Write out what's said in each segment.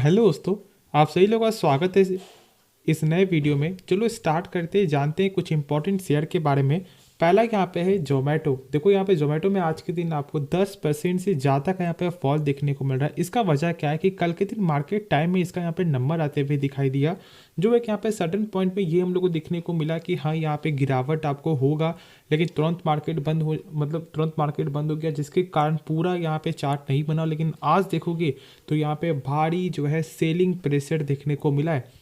Hello दोस्तों। आप सभी लोगों का स्वागत है इस नए वीडियो में। चलो स्टार्ट करते हैं, जानते हैं कुछ इंपॉर्टेंट शेयर के बारे में। पहला यहाँ पे है जोमेटो। देखो यहाँ पे जोमेटो में आज के दिन आपको 10% से ज़्यादा का यहाँ पे फॉल देखने को मिल रहा है। इसका वजह क्या है कि कल के दिन मार्केट टाइम में इसका यहाँ पे नंबर आते हुए दिखाई दिया, जो एक यहाँ पे सडन पॉइंट पे ये हम लोग को देखने को मिला कि हाँ यहाँ पे गिरावट आपको होगा, लेकिन तुरंत मार्केट बंद हो गया, जिसके कारण पूरा यहाँ पे चार्ट नहीं बना। लेकिन आज देखोगे तो यहाँ पे भारी जो है सेलिंग प्रेशर देखने को मिला है।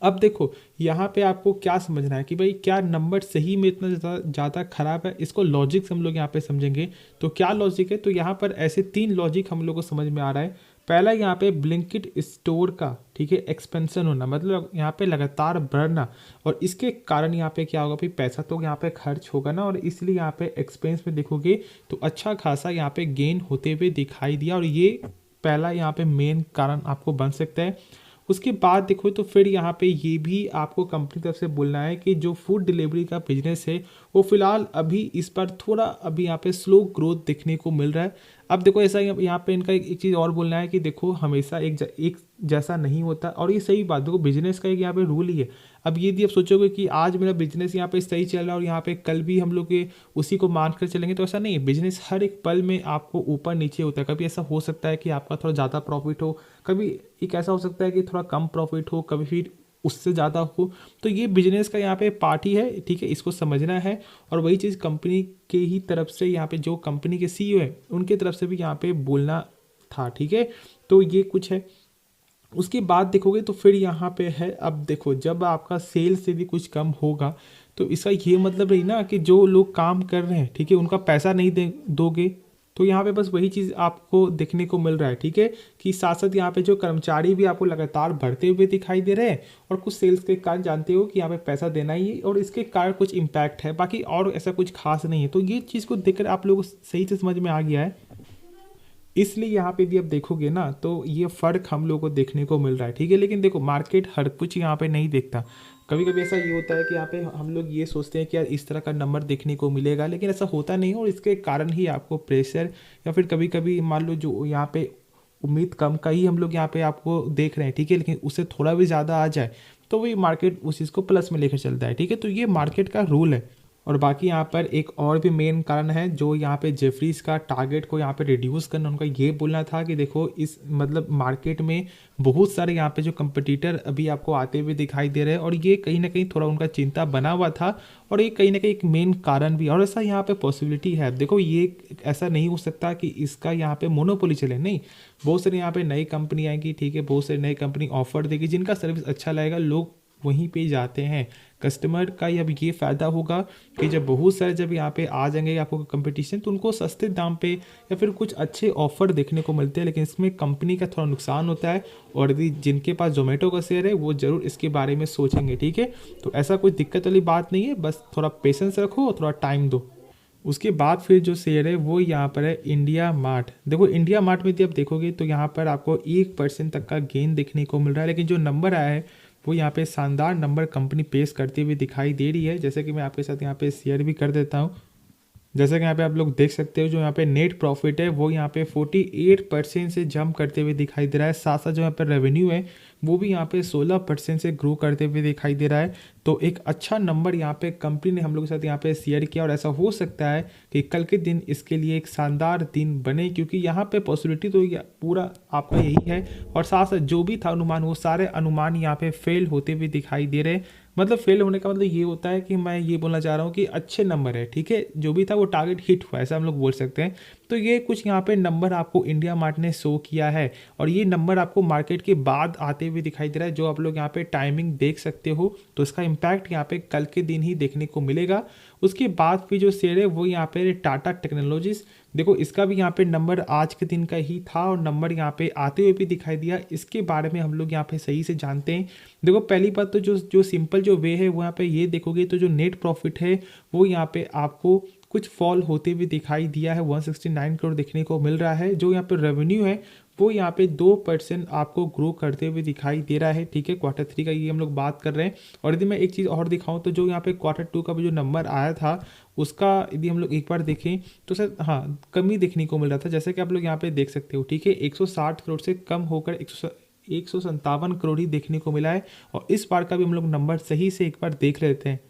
अब देखो यहाँ पे आपको क्या समझना है कि भाई क्या नंबर सही में इतना ज़्यादा खराब है। इसको लॉजिक हम लोग यहाँ पे समझेंगे। तो क्या लॉजिक है, तो यहाँ पर ऐसे 3 लॉजिक हम लोग को समझ में आ रहा है। पहला यहाँ पे ब्लिंकिट स्टोर का, ठीक है, एक्सपेंशन होना, मतलब यहाँ पे लगातार बढ़ना, और इसके कारण यहाँ पे क्या होगा भाई, पैसा तो यहाँ पे खर्च होगा ना, और इसलिए यहाँ पे एक्सपेंस में देखोगे तो अच्छा खासा यहाँ पे गेन होते हुए दिखाई दिया, और ये पहला यहाँ पे मेन कारण आपको बन सकता है। उसके बाद देखो तो फिर यहाँ पे ये भी आपको कंपनी तरफ से बोलना है कि जो फूड डिलीवरी का बिजनेस है वो फिलहाल अभी इस पर थोड़ा अभी यहाँ पे स्लो ग्रोथ देखने को मिल रहा है। अब देखो ऐसा यहाँ पे इनका एक चीज़ और बोलना है कि देखो हमेशा एक जैसा नहीं होता, और ये सही बात, देखो बिजनेस का एक यहाँ पे रूल ही है। अब ये यदि आप सोचोगे कि आज मेरा बिजनेस यहाँ पे सही चल रहा है और यहाँ पे कल भी हम लोग के उसी को मान कर चलेंगे, तो ऐसा नहीं है। बिजनेस हर एक पल में आपको ऊपर नीचे होता है। कभी ऐसा हो सकता है कि आपका थोड़ा ज़्यादा प्रॉफिट हो, कभी एक ऐसा हो सकता है कि थोड़ा कम प्रॉफिट हो, कभी फिर उससे ज़्यादा हो। तो ये बिजनेस का यहाँ पे पार्ट ही है, ठीक है, इसको समझना है। और वही चीज़ कंपनी के ही तरफ से यहाँ पे जो कंपनी के सीईओ है उनके तरफ से भी यहाँ पे बोलना था, ठीक है। तो ये कुछ है। उसके बाद देखोगे तो फिर यहाँ पे है, अब देखो जब आपका सेल से भी कुछ कम होगा तो इसका ये मतलब नहीं ना कि जो लोग काम कर रहे हैं, ठीक है, उनका पैसा नहीं दोगे। तो यहाँ पे बस वही चीज़ आपको देखने को मिल रहा है, ठीक है, कि साथ साथ यहाँ पे जो कर्मचारी भी आपको लगातार बढ़ते हुए दिखाई दे रहे हैं, और कुछ सेल्स के कारण जानते हो कि यहाँ पे पैसा देना ही है, और इसके कारण कुछ इम्पैक्ट है, बाकी और ऐसा कुछ खास नहीं है। तो ये चीज़ को देखकर आप लोगों को सही से समझ में आ गया है। इसलिए यहाँ पे भी आप देखोगे ना तो ये फ़र्क हम लोग को देखने को मिल रहा है, ठीक है। लेकिन देखो मार्केट हर कुछ यहाँ पे नहीं देखता। कभी कभी ऐसा ये होता है कि यहाँ पे हम लोग ये सोचते हैं कि यार इस तरह का नंबर देखने को मिलेगा, लेकिन ऐसा होता नहीं है, और इसके कारण ही आपको प्रेशर, या फिर कभी कभी मान लो जो यहाँ पे उम्मीद कम का ही हम लोग यहाँ पे आपको देख रहे हैं, ठीक है, लेकिन उससे थोड़ा भी ज़्यादा आ जाए तो वही मार्केट उस चीज़ को प्लस में लेकर चलता है, ठीक है। तो ये मार्केट का रूल है। और बाकी यहाँ पर एक और भी मेन कारण है, जो यहाँ पे जेफरीज का टारगेट को यहाँ पे रिड्यूस करना, उनका ये बोलना था कि देखो इस मतलब मार्केट में बहुत सारे यहाँ पे जो कंपटीटर अभी आपको आते हुए दिखाई दे रहे हैं, और ये कहीं ना कहीं थोड़ा उनका चिंता बना हुआ था, और ये कहीं ना कहीं एक मेन कारण भी। और ऐसा यहाँ पे पॉसिबिलिटी है, देखो ये ऐसा नहीं हो सकता कि इसका यहाँ पे मोनोपोली चले, नहीं। बहुत सारे यहाँ पे नई कंपनी आएंगी, ठीक है, बहुत सारी नई कंपनी ऑफर देगी, जिनका सर्विस अच्छा लगेगा, लोग वहीं पे जाते हैं। कस्टमर का अब ये फ़ायदा होगा कि जब बहुत सारे जब यहाँ पे आ जाएंगे आपको कंपटीशन, तो उनको सस्ते दाम पे या फिर कुछ अच्छे ऑफर देखने को मिलते हैं, लेकिन इसमें कंपनी का थोड़ा नुकसान होता है। और यदि जिनके पास जोमेटो का शेयर है वो ज़रूर इसके बारे में सोचेंगे, ठीक है। तो ऐसा कोई दिक्कत वाली बात नहीं है, बस थोड़ा पेशेंस रखो और थोड़ा टाइम दो। उसके बाद फिर जो शेयर है वो यहाँ पर है इंडिया मार्ट। देखो इंडिया मार्ट में यदि आप देखोगे तो यहाँ पर आपको 1% तक का गेन देखने को मिल रहा है, लेकिन जो नंबर आया है वो यहाँ पे शानदार नंबर कंपनी पेश करते हुए दिखाई दे रही है। जैसे कि मैं आपके साथ यहाँ पे शेयर भी कर देता हूँ। जैसे कि यहाँ पे आप लोग देख सकते हो, जो यहाँ पे नेट प्रॉफिट है वो यहाँ पे 48% से जंप करते हुए दिखाई दे रहा है। साथ साथ जो यहाँ पे रेवेन्यू है वो भी यहाँ पे 16% से ग्रो करते हुए दिखाई दे रहा है। तो एक अच्छा नंबर यहाँ पे कंपनी ने हम लोग के साथ यहाँ पे शेयर किया, और ऐसा हो सकता है कि कल के दिन इसके लिए एक शानदार दिन बने, क्योंकि यहाँ पे पॉसिबिलिटी तो पूरा आपका यही है। और साथ साथ जो भी था अनुमान, वो सारे अनुमान यहाँ पे फेल होते हुए दिखाई दे रहे हैं। मतलब फेल होने का मतलब ये होता है कि मैं ये बोलना चाह रहा हूँ कि अच्छे नंबर है, ठीक है, जो भी था वो टारगेट हिट हुआ, ऐसा हम लोग बोल सकते हैं। तो ये कुछ यहाँ पे नंबर आपको इंडिया मार्ट ने शो किया है, और ये नंबर आपको मार्केट के बाद आते हुए दिखाई दे रहा है, जो आप लोग यहाँ पे टाइमिंग देख सकते हो। तो इसका इम्पैक्ट यहाँ पे कल के दिन ही देखने को मिलेगा। उसके बाद फिर जो शेयर है वो यहाँ पे टाटा टेक्नोलॉजीज। देखो इसका भी यहाँ पे नंबर आज के दिन का ही था, और नंबर यहाँ पे आते हुए भी दिखाई दिया। इसके बारे में हम लोग यहाँ पे सही से जानते हैं। देखो पहली बात तो जो सिंपल जो वे है वो यहाँ पे ये देखोगे तो जो नेट प्रॉफिट है वो यहाँ पे आपको कुछ फॉल होते हुए दिखाई दिया है, 169 करोड़ देखने को मिल रहा है। जो यहाँ पे रेवेन्यू है वो यहाँ पे 2% आपको ग्रो करते हुए दिखाई दे रहा है, ठीक है। Q3 का ये हम लोग बात कर रहे हैं। और यदि मैं एक चीज़ और दिखाऊं तो जो यहाँ पे Q2 का भी जो नंबर आया था उसका यदि हम लोग एक बार देखें तो सर हाँ कमी देखने को मिल रहा था, जैसे कि आप लोग यहाँ पे देख सकते हो, ठीक है। 160 करोड़ से कम होकर 157 करोड़ ही देखने को मिला है। और इस बार का भी हम लोग नंबर सही से एक बार देख लेते हैं।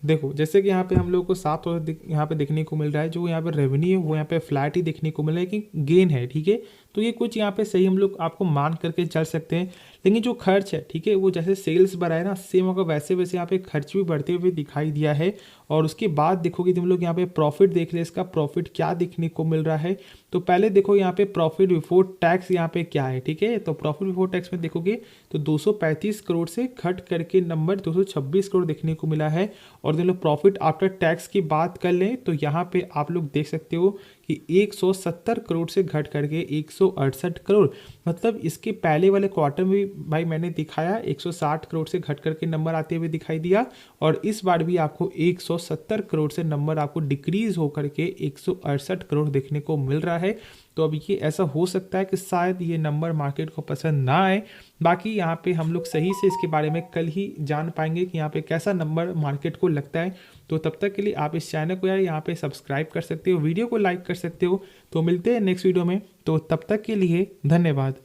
देखो जैसे कि यहाँ पे हम लोग को 7 यहाँ पे देखने को मिल रहा है, जो यहाँ पे रेवेन्यू है वो यहाँ पे फ्लैट ही देखने को मिल रहा है कि गेन है, ठीक है। तो ये कुछ यहाँ पे सही हम लोग आपको मान करके चल सकते हैं। लेकिन जो खर्च है, ठीक है, वो जैसे सेल्स बढ़ा है ना, सेम होगा वैसे वैसे यहाँ पे खर्च भी बढ़ते हुए दिखाई दिया है। और उसके बाद देखोगे तुम लोग यहाँ पे प्रॉफिट देख ले, इसका प्रॉफिट क्या देखने को मिल रहा है। तो पहले देखो यहाँ पे प्रॉफिट बिफोर टैक्स यहाँ पे क्या है, ठीक है। तो प्रॉफिट बिफोर टैक्स में देखोगे तो 235 करोड़ से घट करके नंबर 226 करोड़ देखने को मिला है। और तुम लोग प्रॉफिट आफ्टर टैक्स की बात कर लें तो यहाँ पे आप लोग देख सकते हो कि 170 करोड़ से घट करके 168 करोड़, मतलब इसके पहले वाले क्वार्टर में भी भाई मैंने दिखाया 160 करोड़ से घट करके नंबर आते हुए दिखाई दिया। और इस बार भी आपको 170 करोड़ से नंबर आपको डिक्रीज होकर के 168 करोड़ देखने को मिल रहा है। तो अभी ये ऐसा हो सकता है कि शायद ये नंबर मार्केट को पसंद ना आए। बाकी यहाँ पे हम लोग सही से इसके बारे में कल ही जान पाएंगे कि यहाँ पे कैसा नंबर मार्केट को लगता है। तो तब तक के लिए आप इस चैनल को यार यहाँ पे सब्सक्राइब कर सकते हो, वीडियो को लाइक कर सकते हो। तो मिलते हैं नेक्स्ट वीडियो में, तो तब तक के लिए धन्यवाद।